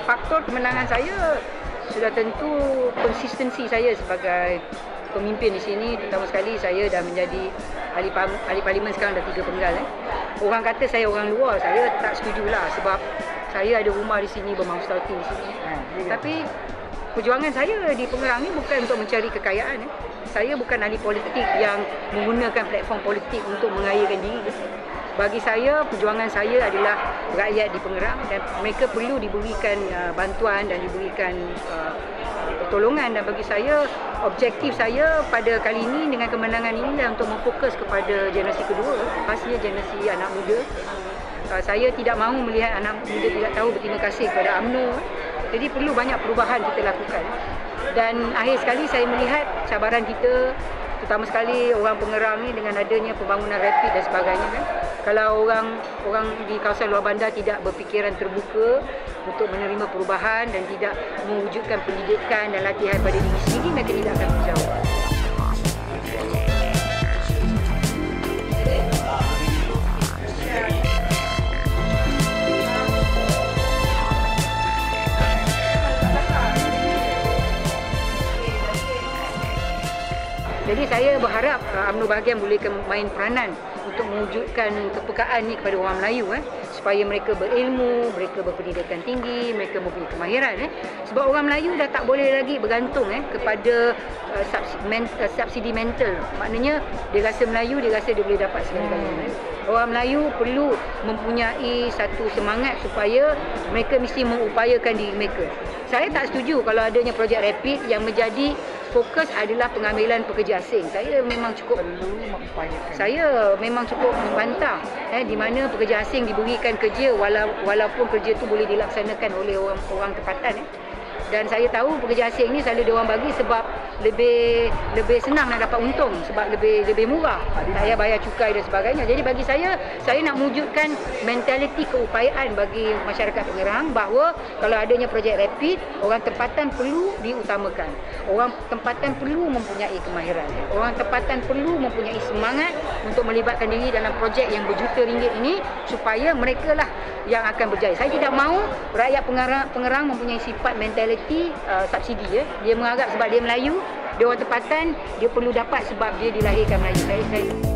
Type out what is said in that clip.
faktor kemenangan saya sudah tentu konsistensi saya sebagai pemimpin di sini. Terutama sekali saya dah menjadi ahli parlimen sekarang dah 3 penggal. Orang kata saya orang luar, saya tak setujulah sebab saya ada rumah di sini, bermahu stalking di sini. Tapi perjuangan saya di Pengerang ni bukan untuk mencari kekayaan. Saya bukan ahli politik yang menggunakan platform politik untuk mengayakan diri. Bagi saya, perjuangan saya adalah rakyat di Pengerang dan mereka perlu diberikan bantuan dan diberikan pertolongan. Dan bagi saya, objektif saya pada kali ini dengan kemenangan ini adalah untuk memfokus kepada generasi kedua, pastinya generasi anak muda. Saya tidak mahu melihat anak muda tidak tahu berterima kasih kepada UMNO. Jadi perlu banyak perubahan kita lakukan. Dan akhir sekali saya melihat cabaran kita, terutama sekali orang Pengerang ni dengan adanya pembangunan rapid dan sebagainya kan. Kalau orang di kawasan luar bandar tidak berfikiran terbuka untuk menerima perubahan dan tidak mewujudkan pendidikan dan latihan pada diri sendiri, mereka tidak akan berjawab. Jadi saya berharap UMNO Bahagian boleh main peranan untuk mewujudkan kepekaan ni kepada orang Melayu supaya mereka berilmu, mereka berpendidikan tinggi, mereka mempunyai kemahiran sebab orang Melayu dah tak boleh lagi bergantung kepada subsidi mental. Maknanya dia rasa Melayu, dia rasa dia boleh dapat segala-galanya. Orang Melayu perlu mempunyai satu semangat supaya mereka mesti mengupayakan diri mereka. Saya tak setuju kalau adanya projek rapid yang menjadi fokus adalah pengambilan pekerja asing. Saya memang cukup membantah di mana pekerja asing diberikan kerja walaupun kerja itu boleh dilaksanakan oleh orang tempatan. Dan saya tahu pekerja asing ni selalu diorang bagi sebab lebih senang nak dapat untung, sebab lebih murah. Saya bayar cukai dan sebagainya. Jadi bagi saya nak mewujudkan mentaliti keupayaan bagi masyarakat Pengerang bahawa kalau adanya projek rapid, orang tempatan perlu diutamakan. Orang tempatan perlu mempunyai kemahiran. Orang tempatan perlu mempunyai semangat untuk melibatkan diri dalam projek yang berjuta ringgit ini supaya mereka lah yang akan berjaya. Saya tidak mahu rakyat Pengerang mempunyai sifat mentaliti subsidi. Dia menganggap sebab dia Melayu, dia orang tempatan, dia perlu dapat sebab dia dilahirkan Melayu. Saya